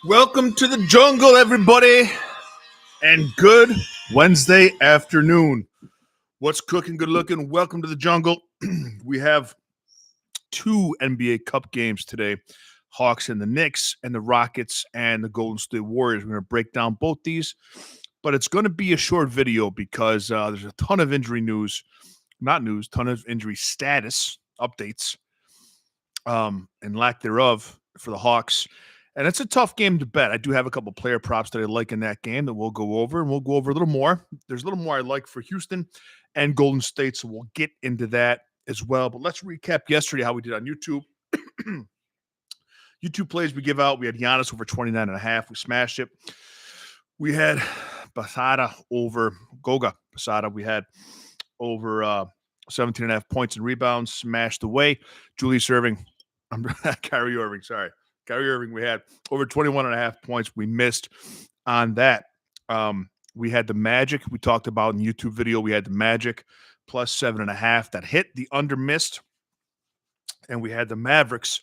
Welcome to the jungle, everybody, and good Wednesday afternoon. What's cooking, good looking? Welcome to the jungle. We have two NBA Cup games today, Hawks and the Knicks, and the Rockets and the Golden State Warriors. We're going to break down both these, but it's going to be a short video because there's a ton of injury news, ton of injury status updates, and lack thereof for the Hawks. And it's a tough game to bet. I do have a couple player props that I like in that game that we'll go over, and we'll go over a little more. There's a little more I like for Houston and Golden State, so we'll get into that as well. But let's recap yesterday how we did on YouTube. YouTube plays we give out. We had Giannis over 29.5. We smashed it. We had Basada over Goga Basada. We had over 17.5 points and rebounds, smashed away. Julius Irving. Kyrie Irving, sorry. Kyrie Irving, we had over 21.5 points. We missed on that. We had the Magic. We talked about in the YouTube video. We had the Magic plus 7.5 that hit. The under missed. And we had the Mavericks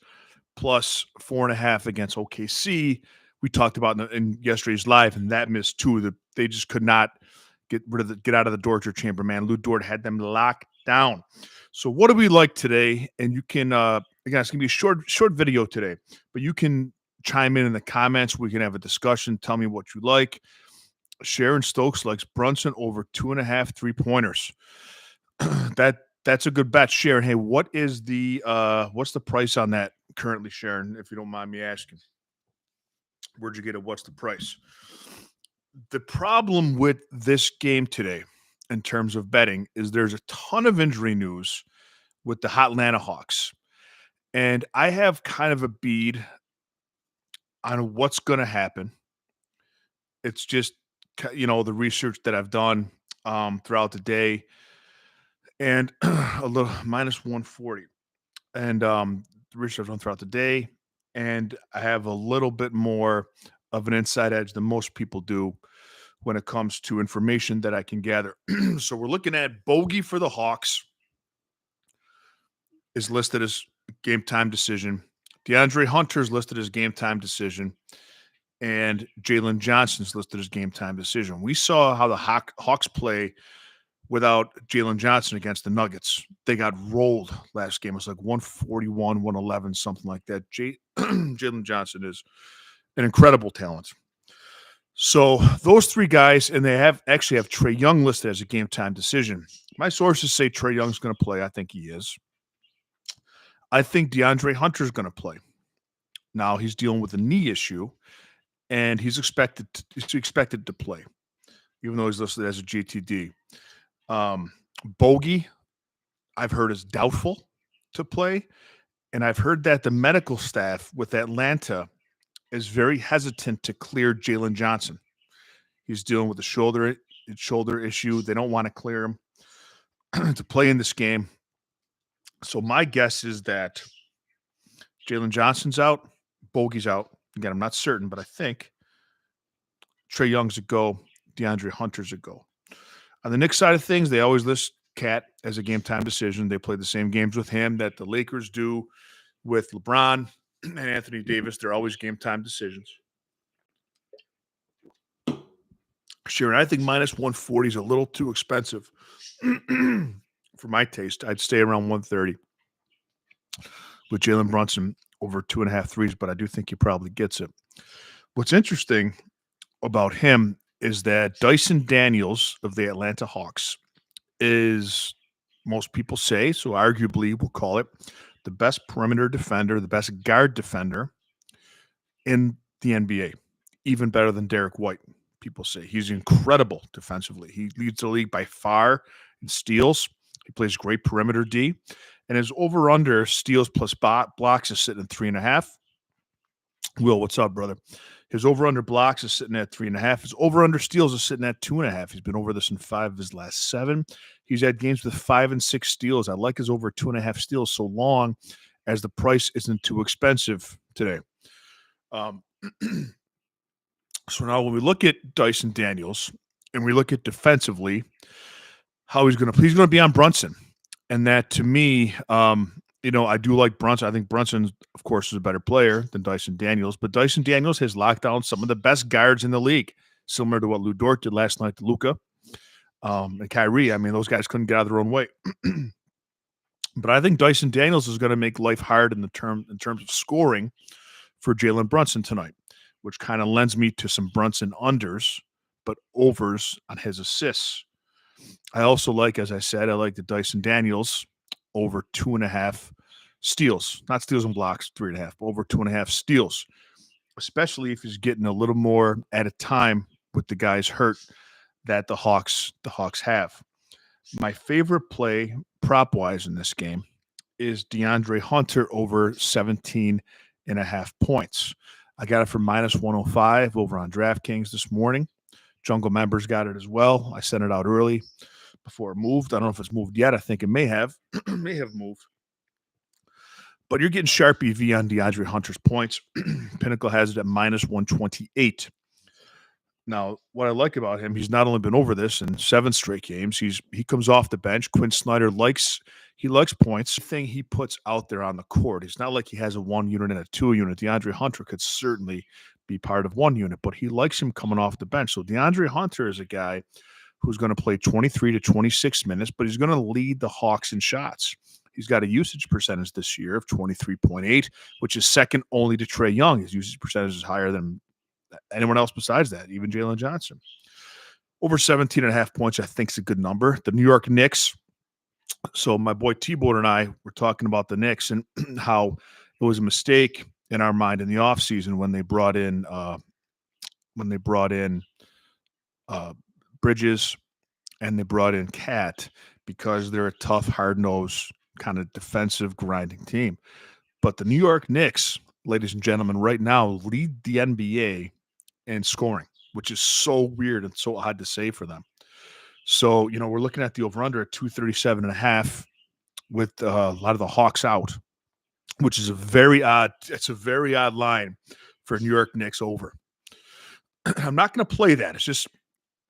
plus 4.5 against OKC. We talked about in yesterday's live, and that missed too. They just could not get out of the torture chamber, man. Lou Dort had them locked down. So what do we like today? And you can again, it's gonna be a short video today, but you can chime in the comments. We can have a discussion. Tell me what you like. Sharon Stokes likes Brunson over 2.5 3-pointers. That's a good bet, Sharon. Hey, what's the price on that currently, Sharon? If you don't mind me asking, where'd you get it? What's the price? The problem with this game today, in terms of betting, is there's a ton of injury news with the Atlanta Hawks. And I have kind of a bead on what's going to happen. It's just, the research that I've done throughout the day, and a little minus 140. And the research I've done throughout the day, and I have a little bit more of an inside edge than most people do when it comes to information that I can gather. So we're looking at bogey for the Hawks is listed as game time decision. DeAndre Hunter is listed as game time decision. And Jalen Johnson is listed as game time decision. We saw how the Hawks play without Jalen Johnson against the Nuggets. They got rolled last game. It was like 141, 111, something like that. Jalen Johnson is an incredible talent. So those three guys, and they actually have Trae Young listed as a game time decision. My sources say Trae Young's going to play. I think he is. I think DeAndre Hunter's going to play. Now he's dealing with a knee issue, and he's expected to play, even though he's listed as a GTD. Bogey, I've heard, is doubtful to play, and I've heard that the medical staff with Atlanta is very hesitant to clear Jalen Johnson. He's dealing with a shoulder issue. They don't want to clear him to play in this game. So my guess is that Jalen Johnson's out, Bogey's out. Again, I'm not certain, but I think Trae Young's a go, DeAndre Hunter's a go. On the Knicks side of things, they always list Cat as a game-time decision. They play the same games with him that the Lakers do with LeBron and Anthony Davis. They're always game-time decisions. Sure, I think minus 140 is a little too expensive for my taste. I'd stay around 130 with Jalen Brunson over 2.5 threes, but I do think he probably gets it. What's interesting about him is that Dyson Daniels of the Atlanta Hawks is, most people say, so arguably we'll call it, the best perimeter defender, the best guard defender in the NBA, even better than Derek White, people say. He's incredible defensively. He leads the league by far in steals. He plays great perimeter D. And his over-under steals plus blocks is sitting at 3.5. Will, what's up, brother? His over-under blocks is sitting at 3.5. His over-under steals is sitting at 2.5. He's been over this in 5 of his last 7. He's had games with 5 and 6 steals. I like his over 2.5 steals so long as the price isn't too expensive today. So now when we look at Dyson Daniels and we look at defensively, how he's going to be on Brunson. And that to me, I do like Brunson. I think Brunson, of course, is a better player than Dyson Daniels, but Dyson Daniels has locked down some of the best guards in the league, similar to what Lou Dort did last night to Luka and Kyrie. I mean, those guys couldn't get out of their own way. But I think Dyson Daniels is going to make life hard in terms of scoring for Jalen Brunson tonight, which kind of lends me to some Brunson unders, but overs on his assists. I also like, as I said, I like the Dyson Daniels over 2.5 steals, not steals and blocks, 3.5, but over 2.5 steals, especially if he's getting a little more at a time with the guys hurt that the Hawks have. My favorite play prop-wise in this game is DeAndre Hunter over 17.5 points. I got it for minus 105 over on DraftKings this morning. Jungle members got it as well. I sent it out early before it moved. I don't know if it's moved yet. I think it may have. may have moved. But you're getting sharp EV on DeAndre Hunter's points. Pinnacle has it at minus 128. Now, what I like about him, he's not only been over this in 7 straight games. He comes off the bench. Quinn Snyder likes points. Thing he puts out there on the court. It's not like he has a 1 unit and a 2 unit. DeAndre Hunter could certainly be part of 1 unit, but he likes him coming off the bench. So DeAndre Hunter is a guy who's going to play 23 to 26 minutes, but he's going to lead the Hawks in shots. He's got a usage percentage this year of 23.8, which is second only to Trae Young. His usage percentage is higher than anyone else besides that, even Jalen Johnson. Over 17.5 points, I think, is a good number. The New York Knicks. So my boy T-Board and I were talking about the Knicks and how it was a mistake in our mind in the offseason when they brought in Bridges and they brought in Cat because they're a tough, hard-nosed, kind of defensive, grinding team. But the New York Knicks, ladies and gentlemen, right now lead the NBA in scoring, which is so weird and so odd to say for them. So, we're looking at the over-under at 237.5 with a lot of the Hawks out, which is a very odd line for New York Knicks over. I'm not going to play that. It's just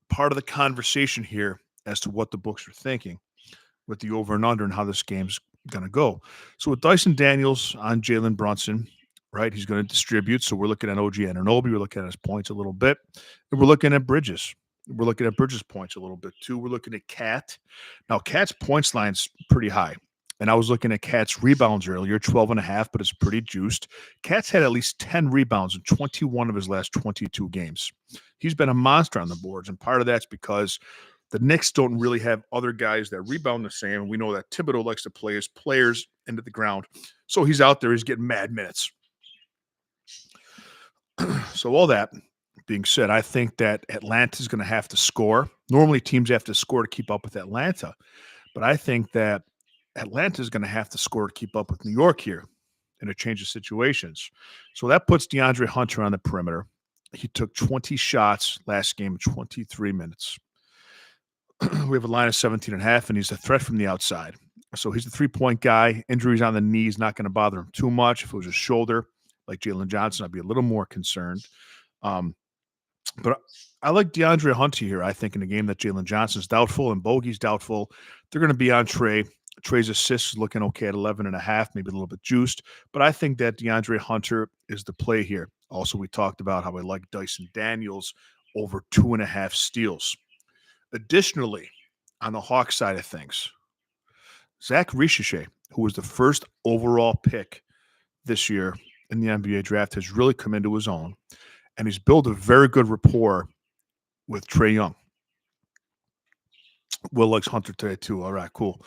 part of the conversation here as to what the books are thinking with the over and under and how this game's going to go. So with Dyson Daniels on Jalen Brunson, right, he's going to distribute. So we're looking at OG Anunoby. We're looking at his points a little bit. And we're looking at Bridges. We're looking at Bridges' points a little bit too. We're looking at Cat. Now, Cat's points line's pretty high. And I was looking at Cat's rebounds earlier, 12.5, but it's pretty juiced. Cat's had at least 10 rebounds in 21 of his last 22 games. He's been a monster on the boards, and part of that's because the Knicks don't really have other guys that rebound the same. And we know that Thibodeau likes to play his players into the ground. So he's out there. He's getting mad minutes. So all that being said, I think that Atlanta's going to have to score. Normally teams have to score to keep up with Atlanta. But I think that Atlanta's going to have to score to keep up with New York here in a change of situations. So that puts DeAndre Hunter on the perimeter. He took 20 shots last game in 23 minutes. We have a line of 17.5, and he's a threat from the outside. So he's a 3-point guy. Injuries on the knees not going to bother him too much. If it was a shoulder like Jalen Johnson, I'd be a little more concerned. But I like DeAndre Hunter here. I think in a game that Jalen Johnson's doubtful and Bogey's doubtful, they're going to be on Trae. Trae's assists is looking okay at 11.5, maybe a little bit juiced. But I think that DeAndre Hunter is the play here. Also, we talked about how I like Dyson Daniels over 2.5 steals. Additionally, on the Hawks side of things, Zach Richiche, who was the first overall pick this year in the NBA draft, has really come into his own. And he's built a very good rapport with Trae Young. Will likes Hunter today too. All right, cool.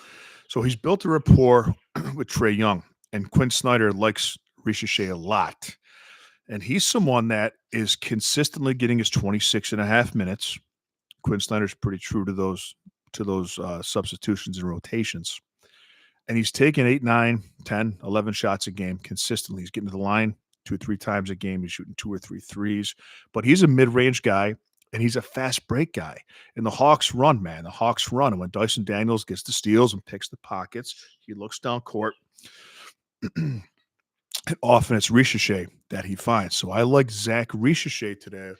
So he's built a rapport with Trae Young. And Quinn Snyder likes Richiche a lot. And he's someone that is consistently getting his 26.5 minutes. Quinn Snyder's pretty true to those substitutions and rotations. And he's taking 8, 9, 10, 11 shots a game consistently. He's getting to the line 2 or 3 times a game. He's shooting 2 or 3 threes. But he's a mid-range guy, and he's a fast break guy. And the Hawks run, man. The Hawks run. And when Dyson Daniels gets the steals and picks the pockets, he looks down court. And often it's Richiche that he finds. So I like Zach Richiche today,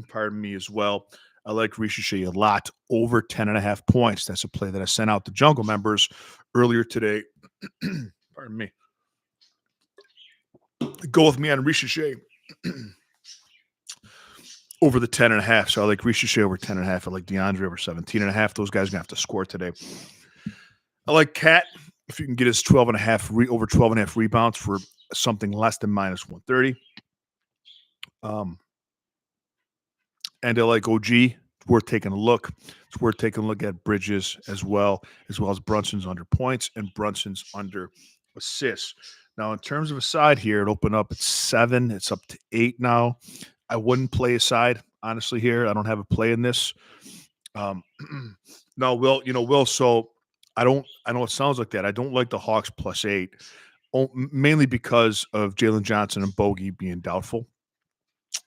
pardon me, as well, I like Ricochet a lot over 10.5 points. That's a play that I sent out to Jungle members earlier today. Pardon me. Go with me on Ricochet over the 10.5. So I like Ricochet over 10.5. I like DeAndre over 17.5. Those guys are going to have to score today. I like Cat if you can get his 12.5 over 12.5 rebounds for something less than minus 130. And I like OG. It's worth taking a look. It's worth taking a look at Bridges as well as Brunson's under points and Brunson's under assists. Now, in terms of a side here, it opened up at 7. It's up to 8 now. I wouldn't play a side, honestly, here. I don't have a play in this. No, Will, so I know it sounds like that. I don't like the Hawks plus 8, mainly because of Jalen Johnson and Bogey being doubtful.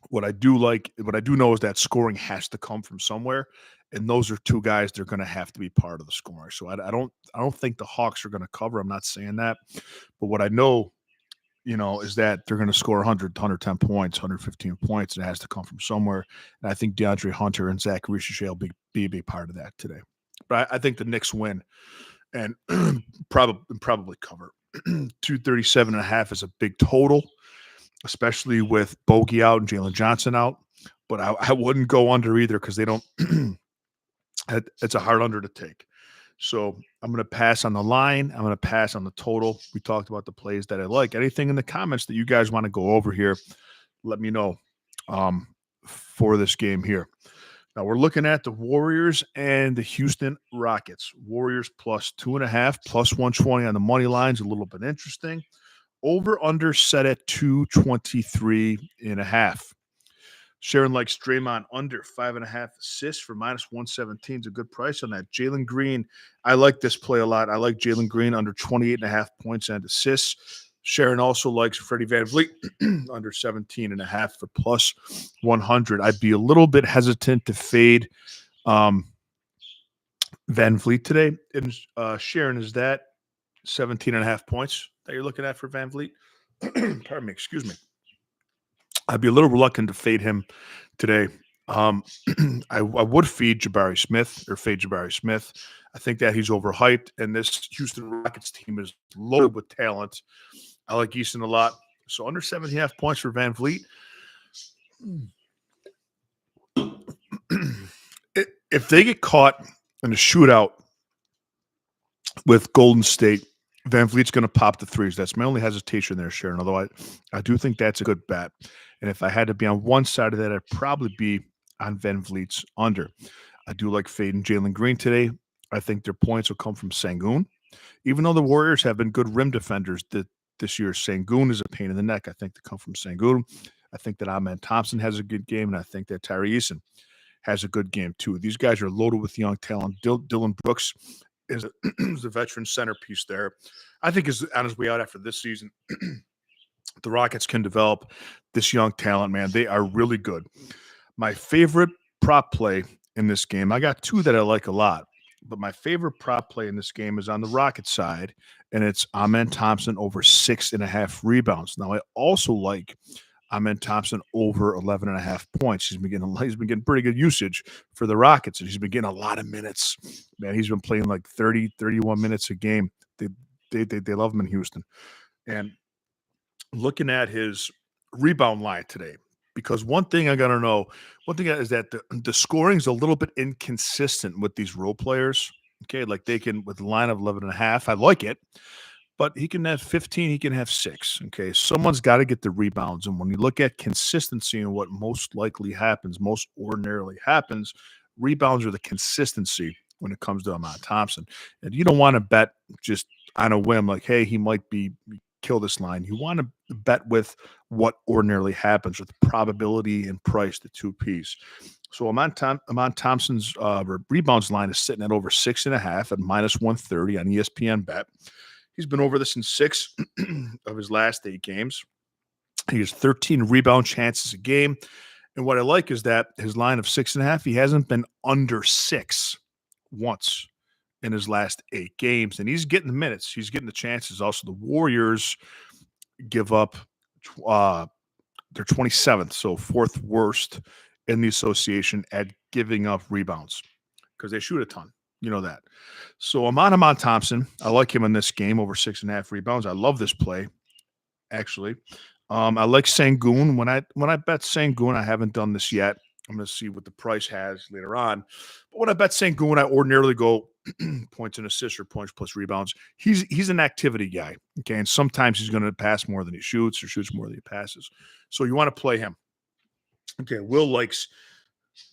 What I do know is that scoring has to come from somewhere, and those are two guys that are going to have to be part of the scoring. So I don't think the Hawks are going to cover. I'm not saying that, but what I know, is that they're going to score 100, 110 points, 115 points, and it has to come from somewhere. And I think DeAndre Hunter and Zach Ricochet will be a big part of that today. But I think the Knicks win and probably cover. 237.5 is a big total, especially with Bogey out and Jalen Johnson out. But I wouldn't go under either because they don't – it's a hard under to take. So I'm going to pass on the line. I'm going to pass on the total. We talked about the plays that I like. Anything in the comments that you guys want to go over here, let me know for this game here. Now we're looking at the Warriors and the Houston Rockets. Warriors plus 2.5, plus 120 on the money lines. A little bit interesting. Over under set at 223.5. Sharon likes Draymond under 5.5 assists for minus 117 is a good price on that. Jalen Green, I like this play a lot. I like Jalen Green under 28.5 points and assists. Sharon also likes Freddie VanVleet under 17.5 for plus 100. I'd be a little bit hesitant to fade VanVleet today. And Sharon, is that 17.5 points that you're looking at for VanVleet? Pardon me, excuse me. I'd be a little reluctant to fade him today. I would fade Jabari Smith. I think that he's overhyped, and this Houston Rockets team is loaded with talent. I like Easton a lot. So under 7.5 points for VanVleet. If they get caught in a shootout with Golden State, VanVleet's going to pop the threes. That's my only hesitation there, Sharon, although I do think that's a good bet. And if I had to be on one side of that, I'd probably be on VanVleet's under. I do like fading Jalen Green today. I think their points will come from Sengun. Even though the Warriors have been good rim defenders this year, Sengun is a pain in the neck. I think they come from Sengun. I think that Amen Thompson has a good game, and I think that Tyree Eason has a good game too. These guys are loaded with young talent. Dylan Brooks is a veteran centerpiece there. I think is on his way out after this season. The Rockets can develop this young talent, man. They are really good. My favorite prop play in this game, I got two that I like a lot, but my favorite prop play in this game is on the Rocket side, and it's Amen Thompson over 6.5 rebounds. Now, I also like Amen Thompson over 11.5 points. He's been getting pretty good usage for the Rockets, and he's been getting a lot of minutes. Man, he's been playing like 30, 31 minutes a game. They love him in Houston. And looking at his rebound line today, because one thing is that the scoring is a little bit inconsistent with these role players. Okay, like they can with a line of 11.5. I like it, but he can have 15. He can have 6. Okay, someone's got to get the rebounds, and when you look at consistency and what most ordinarily happens, rebounds are the consistency when it comes to Amen Thompson. And you don't want to bet just on a whim like, hey, he might be kill this line. You want to bet with what ordinarily happens with probability and price, the two P's. So Amen Thompson's rebounds line is sitting at over 6.5 at minus 130 on ESPN Bet. He's been over this in 6 of his last 8 games. He has 13 rebound chances a game. And what I like is that his line of 6.5, he hasn't been under 6 once in his last 8 games. And he's getting the minutes. He's getting the chances. Also, the Warriors give up they're 27th, so 4th worst in the association at giving up rebounds because they shoot a ton. You know that. So Amon Thompson, I like him in this game over 6.5 rebounds. I love this play, actually. I like Sengun. When I bet Sengun, I haven't done this yet. I'm going to see what the price has later on. But when I bet Sengun, I ordinarily go points and assists or points plus rebounds. He's an activity guy, okay? And sometimes he's going to pass more than he shoots or shoots more than he passes. So you want to play him. Okay, Will likes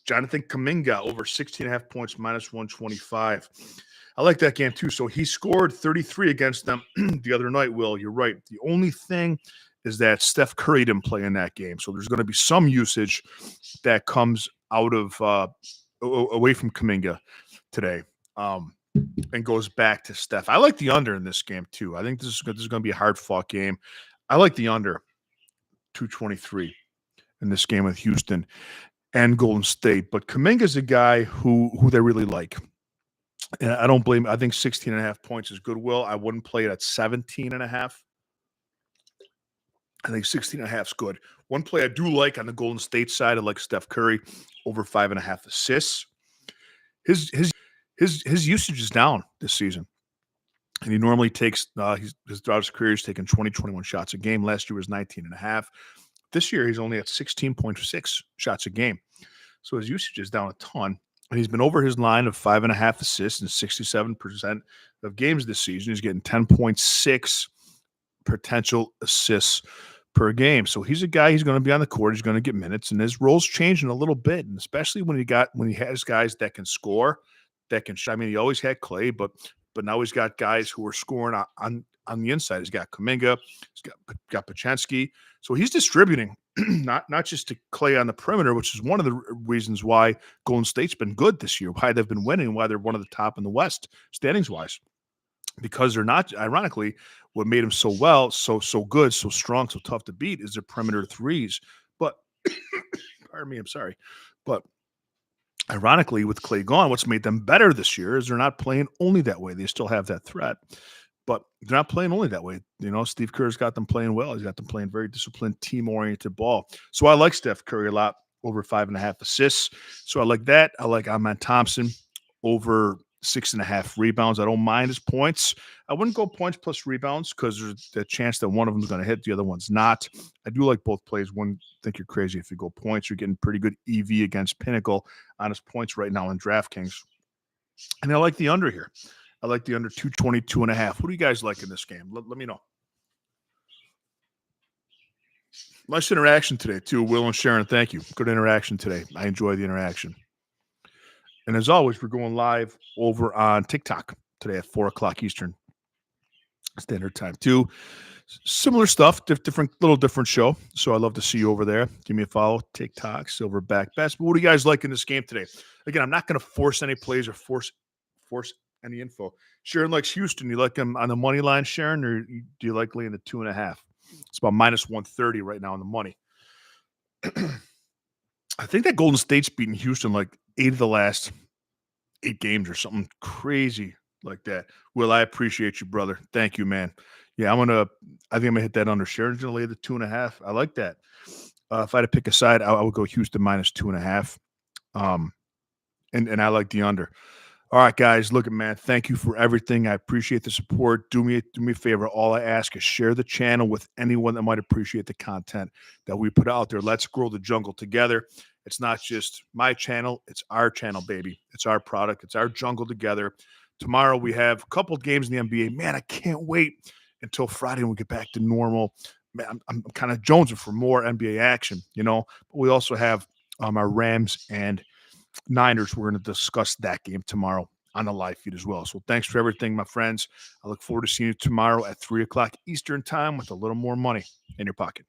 Jonathan Kuminga over 16.5 points, minus 125. I like that game too. So he scored 33 against them the other night, Will. You're right. The only thing is that Steph Curry didn't play in that game. So there's going to be some usage that comes out of away from Kuminga today and goes back to Steph. I like the under in this game too. I think this is going to be a hard-fought game. I like the under 223 in this game with Houston and Golden State. But Kuminga's a guy who they really like. And I don't blame him. I think 16.5 points is good, Will. I wouldn't play it at 17.5. I think 16.5 is good. One play I do like on the Golden State side, I like Steph Curry over 5.5 assists. His usage is down this season. And he normally takes throughout his career, he's taken 20, 21 shots a game. Last year was 19.5. This year, he's only at 16.6 shots a game. So his usage is down a ton. And he's been over his line of 5.5 assists in 67% of games this season. He's getting 10.6 potential assists per game. So he's a guy, he's going to be on the court. He's going to get minutes. And his role's changing a little bit. And especially when he has guys that can score, that can shot. I mean, he always had Clay, but now he's got guys who are scoring on the inside. He's got Kuminga, he's got Pachinski. So he's distributing, not just to Clay on the perimeter, which is one of the reasons why Golden State's been good this year, why they've been winning, why they're one of the top in the West standings-wise. Because they're not, ironically, what made them so good, so strong, so tough to beat is their perimeter threes. But, pardon me, I'm sorry. But ironically, with Clay gone, what's made them better this year is they're not playing only that way. They still have that threat, but they're not playing only that way. You know, Steve Kerr's got them playing well. He's got them playing very disciplined, team-oriented ball. So I like Steph Curry a lot, over 5.5 assists. So I like that. I like Amon Thompson over 6.5 rebounds. I don't mind his points. I wouldn't go points plus rebounds because there's the chance that one of them is going to hit, the other one's not. I do like both plays. One, think you're crazy if you go points. You're getting pretty good EV against Pinnacle on his points right now in DraftKings. And I like the under here. I like the under 222.5. Who do you guys like in this game? Let me know. Nice interaction today, too, Will and Sharon. Thank you. Good interaction today. I enjoy the interaction. And as always, we're going live over on TikTok today at 4 o'clock Eastern Standard Time, too. Similar stuff, little different show. So I'd love to see you over there. Give me a follow. TikTok, Silverback Best. But what do you guys like in this game today? Again, I'm not going to force any plays or force any info. Sharon likes Houston. You like them on the money line, Sharon, or do you like laying the 2.5? It's about minus 130 right now on the money. I think that Golden State's beaten Houston like 8 of the last 8 games or something crazy like that. Will, I appreciate you, brother. Thank you, man. Yeah, I think I'm gonna hit that under. Sharon's gonna lay the 2.5. I like that. If I had to pick a side, I would go Houston minus 2.5. And I like the under. All right, guys, look, man, thank you for everything. I appreciate the support. Do me a favor. All I ask is share the channel with anyone that might appreciate the content that we put out there. Let's grow the jungle together. It's not just my channel. It's our channel, baby. It's our product. It's our jungle together. Tomorrow we have a couple of games in the NBA. Man, I can't wait until Friday when we get back to normal. Man, I'm kind of jonesing for more NBA action, you know. But we also have our Rams and Niners. We're going to discuss that game tomorrow on the live feed as well. So thanks for everything, my friends. I look forward to seeing you tomorrow at 3 o'clock Eastern time with a little more money in your pocket.